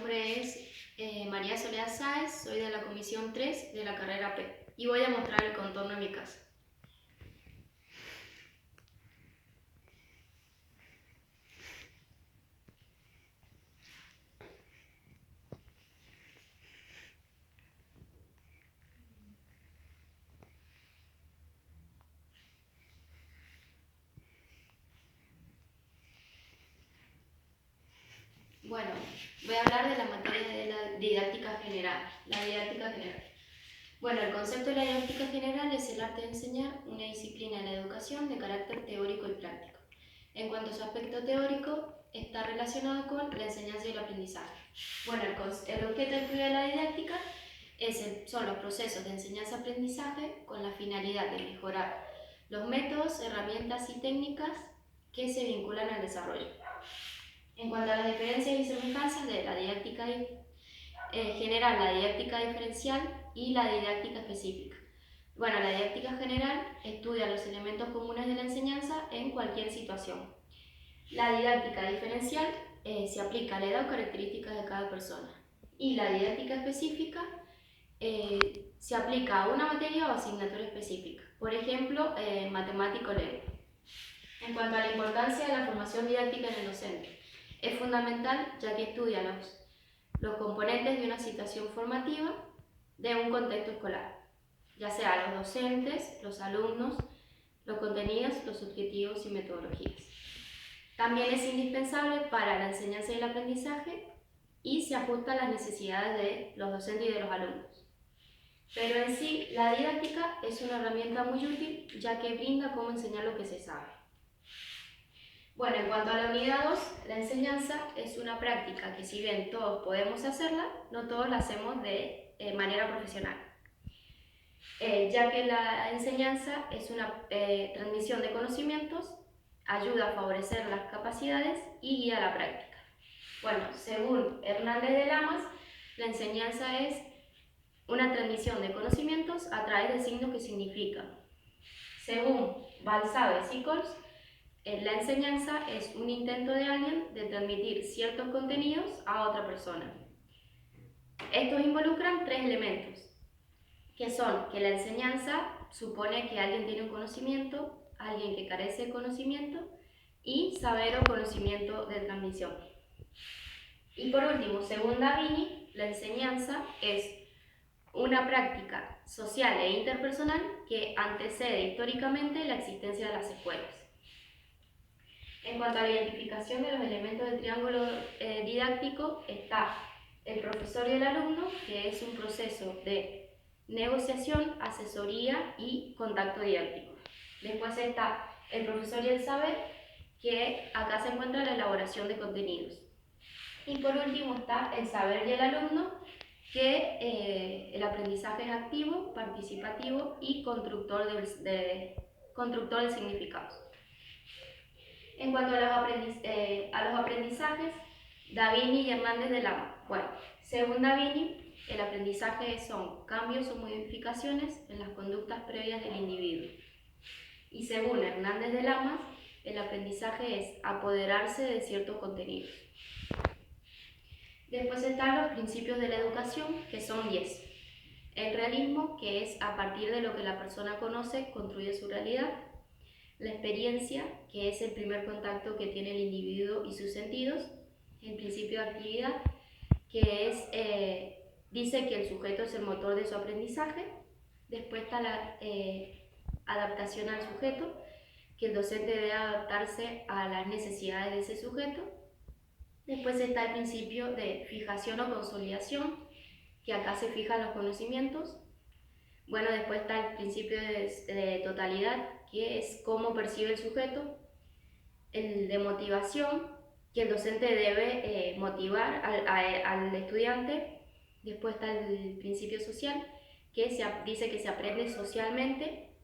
nombre es María Soledad Sáez, soy de la comisión 3 de la carrera P y voy a mostrar el contorno de mi casa. Bueno, voy a hablar de la materia de la didáctica general. Bueno, el concepto de la didáctica general es el arte de enseñar, una disciplina de la educación de carácter teórico y práctico. En cuanto a su aspecto teórico, está relacionado con la enseñanza y el aprendizaje. Bueno, el objeto de estudio de la didáctica son los procesos de enseñanza-aprendizaje con la finalidad de mejorar los métodos, herramientas y técnicas que se vinculan al desarrollo. En cuanto a las diferencias y semejanzas de la didáctica general, la didáctica diferencial y la didáctica específica. Bueno, la didáctica general estudia los elementos comunes de la enseñanza en cualquier situación. La didáctica diferencial se aplica a la edad o características de cada persona. Y la didáctica específica se aplica a una materia o asignatura específica. Por ejemplo, matemática o lengua. En cuanto a la importancia de la formación didáctica en el docente, es fundamental ya que estudia los componentes de una situación formativa de un contexto escolar, ya sea los docentes, los alumnos, los contenidos, los objetivos y metodologías. También es indispensable para la enseñanza y el aprendizaje y se ajusta a las necesidades de los docentes y de los alumnos. Pero en sí, la didáctica es una herramienta muy útil ya que brinda cómo enseñar lo que se sabe. Bueno, en cuanto a la unidad 2, la enseñanza es una práctica que si bien todos podemos hacerla, no todos la hacemos de manera profesional. Ya que la enseñanza es una transmisión de conocimientos, ayuda a favorecer las capacidades y guía la práctica. Bueno, según Hernández de Lamas, la enseñanza es una transmisión de conocimientos a través de signos que significan. Según Balsabes y Cols, la enseñanza es un intento de alguien de transmitir ciertos contenidos a otra persona. Estos involucran tres elementos, que son que la enseñanza supone que alguien tiene un conocimiento, alguien que carece de conocimiento y saber o conocimiento de transmisión. Y por último, según Davini, la enseñanza es una práctica social e interpersonal que antecede históricamente la existencia de las escuelas. En cuanto a la identificación de los elementos del triángulo didáctico, está el profesor y el alumno, que es un proceso de negociación, asesoría y contacto didáctico. Después está el profesor y el saber, que acá se encuentra la elaboración de contenidos. Y por último está el saber y el alumno, que el aprendizaje es activo, participativo y constructor del significado. En cuanto a los aprendizajes, Davini y Hernández de Lamas. Bueno, según Davini, el aprendizaje son cambios o modificaciones en las conductas previas del individuo. Y según Hernández de Lamas, el aprendizaje es apoderarse de ciertos contenidos. Después están los principios de la educación, que son 10. El realismo, que es a partir de lo que la persona conoce, construye su realidad. La experiencia, que es el primer contacto que tiene el individuo y sus sentidos. El principio de actividad, que dice que el sujeto es el motor de su aprendizaje. Después está la adaptación al sujeto, que el docente debe adaptarse a las necesidades de ese sujeto. Después está el principio de fijación o consolidación, que acá se fijan los conocimientos. Bueno, después está el principio de totalidad, que es cómo percibe el sujeto. El de motivación, que el docente debe motivar al estudiante. Después está el principio social, que dice que se aprende socialmente.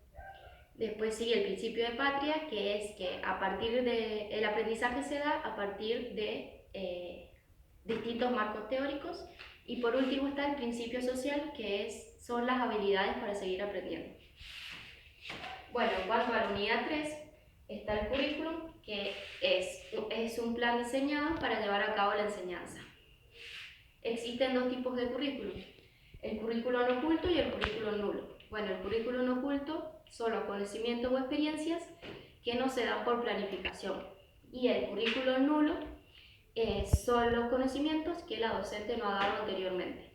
Después sigue el principio de patria, que es que el aprendizaje se da a partir de distintos marcos teóricos. Y por último está el principio social, que son las habilidades para seguir aprendiendo. Bueno, en cuanto a la unidad 3, está el currículum, que es un plan diseñado para llevar a cabo la enseñanza. Existen dos tipos de currículum, el currículum oculto y el currículum nulo. Bueno, el currículum oculto son los conocimientos o experiencias que no se dan por planificación, y el currículum nulo son los conocimientos que la docente no ha dado anteriormente.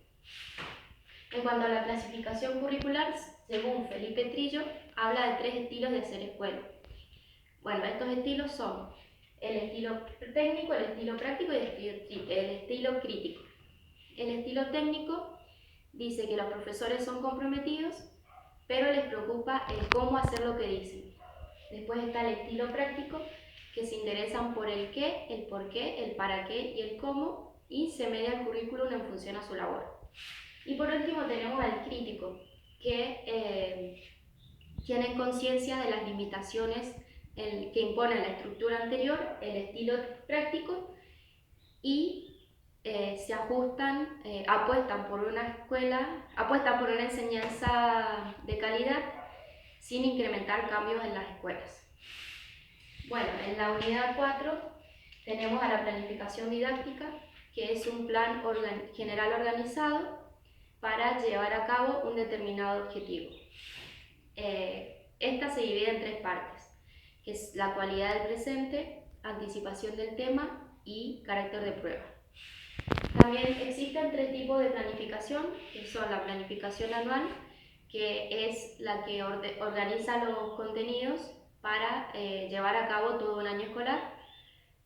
En cuanto a la clasificación curricular, según Felipe Trillo, habla de 3 estilos de hacer escuela. Bueno, estos estilos son el estilo técnico, el estilo práctico y el estilo crítico. El estilo técnico dice que los profesores son comprometidos, pero les preocupa el cómo hacer lo que dicen. Después está el estilo práctico, que se interesan por el qué, el por qué, el para qué y el cómo, y se media el currículum en función a su labor. Y por último tenemos al crítico, que tienen conciencia de las limitaciones que impone la estructura anterior, el estilo práctico, y se ajustan, apuestan por una enseñanza de calidad sin incrementar cambios en las escuelas. Bueno, en la unidad 4 tenemos a la planificación didáctica, que es un plan general organizado para llevar a cabo un determinado objetivo. Esta se divide en 3 partes, que es la cualidad del presente, anticipación del tema y carácter de prueba. También existen 3 tipos de planificación, que son la planificación anual, que es la que organiza los contenidos para llevar a cabo todo un año escolar.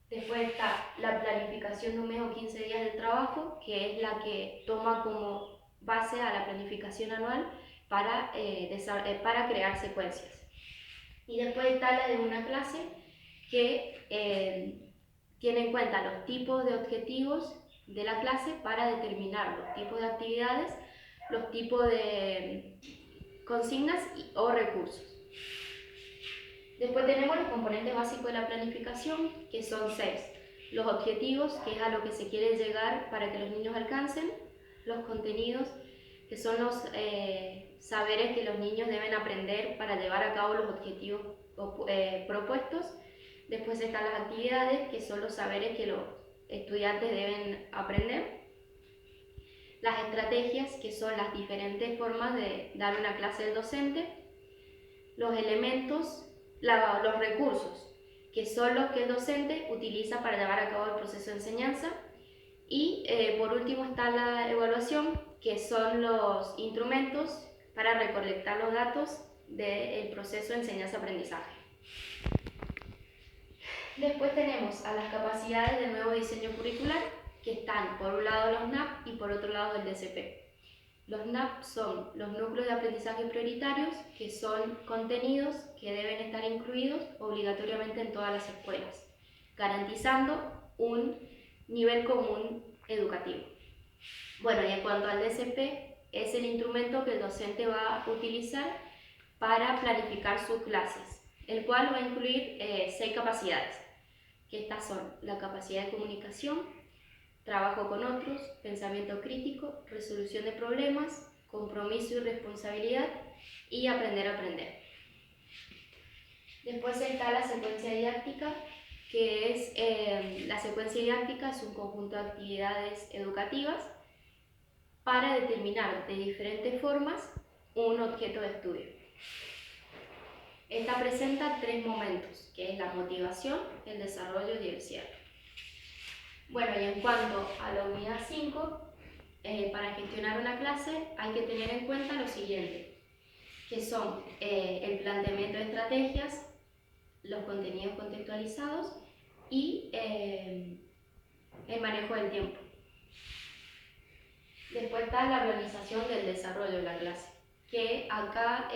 Después está la planificación de un mes o 15 días de trabajo, que es la que toma como base a la planificación anual para crear secuencias. Y después está la de una clase, que tiene en cuenta los tipos de objetivos de la clase para determinar los tipos de actividades, los tipos de consignas o recursos. Después tenemos los componentes básicos de la planificación, que son 6. Los objetivos, que es a lo que se quiere llegar para que los niños alcancen. Los contenidos, que son los saberes que los niños deben aprender para llevar a cabo los objetivos propuestos. Después están las actividades, que son los saberes que los estudiantes deben aprender. Las estrategias, que son las diferentes formas de dar una clase del docente. Los elementos, los recursos, que son los que el docente utiliza para llevar a cabo el proceso de enseñanza. Y por último está la evaluación, que son los instrumentos para recolectar los datos del proceso de enseñanza-aprendizaje. Después tenemos a las capacidades del nuevo diseño curricular, que están por un lado los NAP y por otro lado el DCP. Los NAP son los núcleos de aprendizaje prioritarios, que son contenidos que deben estar incluidos obligatoriamente en todas las escuelas, garantizando un nivel común educativo. Bueno, y en cuanto al DCP, es el instrumento que el docente va a utilizar para planificar sus clases, el cual va a incluir 6 capacidades, que estas son la capacidad de comunicación, trabajo con otros, pensamiento crítico, resolución de problemas, compromiso y responsabilidad, y aprender a aprender. Después está la secuencia didáctica, que es la secuencia didáctica es un conjunto de actividades educativas para determinar de diferentes formas un objeto de estudio. Esta presenta 3 momentos, que es la motivación, el desarrollo y el cierre. Bueno, y en cuanto a la unidad 5, para gestionar una clase hay que tener en cuenta lo siguiente, que son el planteamiento de estrategias, los contenidos contextualizados y el manejo del tiempo. Después está la organización del desarrollo de la clase, que acá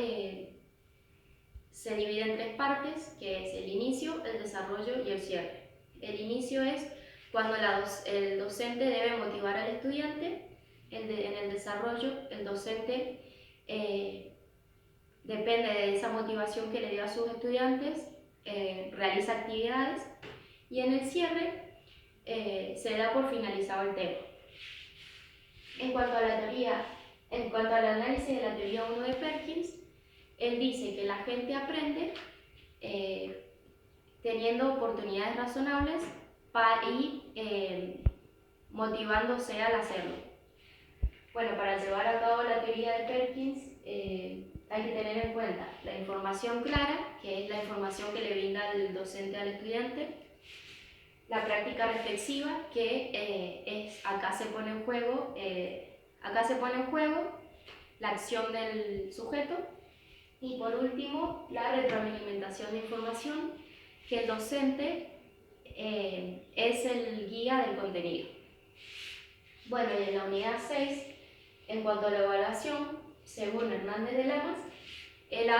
se divide en 3 partes, que es el inicio, el desarrollo y el cierre. El inicio es cuando el docente debe motivar al estudiante. En el desarrollo, el docente depende de esa motivación que le dio a sus estudiantes, realiza actividades, y en el cierre se da por finalizado el tema. En cuanto al análisis de la teoría 1 de Perkins, él dice que la gente aprende teniendo oportunidades razonables y motivándose al hacerlo. Bueno, para llevar a cabo la teoría de Perkins hay que tener en cuenta la información clara, que es la información que le brinda el docente al estudiante, la práctica reflexiva, que acá se pone en juego la acción del sujeto, y por último la retroalimentación de información, que el docente es el guía del contenido. Bueno, y en la unidad 6, en cuanto a la evaluación, según Hernández de Lamas, él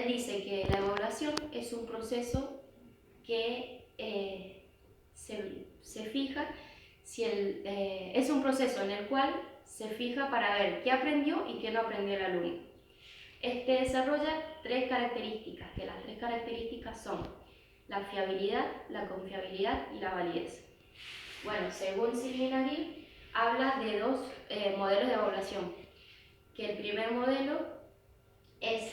dice que la evaluación es un proceso que se fija, es un proceso en el cual se fija para ver qué aprendió y qué no aprendió el alumno. Este desarrolla 3 características, que las 3 características son la fiabilidad, la confiabilidad y la validez. Bueno, según Silvina Gil, habla de 2 modelos de evaluación, que el primer modelo es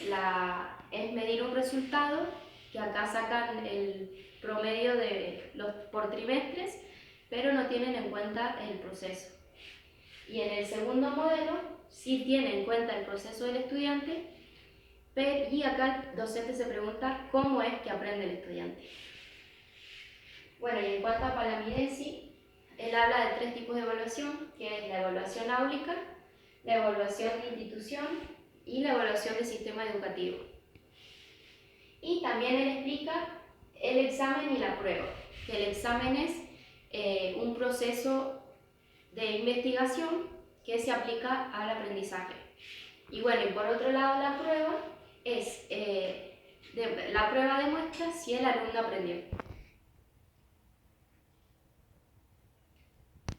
medir un resultado, que acá sacan el promedio por trimestres, pero no tienen en cuenta el proceso. Y en el segundo modelo sí tiene en cuenta el proceso del estudiante, y acá el docente se pregunta cómo es que aprende el estudiante. Bueno, y en cuanto a Palamidesi, él habla de 3 tipos de evaluación, que es la evaluación áulica, la evaluación de institución y la evaluación de sistema educativo. Y también él explica el examen y la prueba, que el examen es un proceso de investigación que se aplica al aprendizaje. Y bueno, y por otro lado la prueba la prueba demuestra si el alumno aprendió.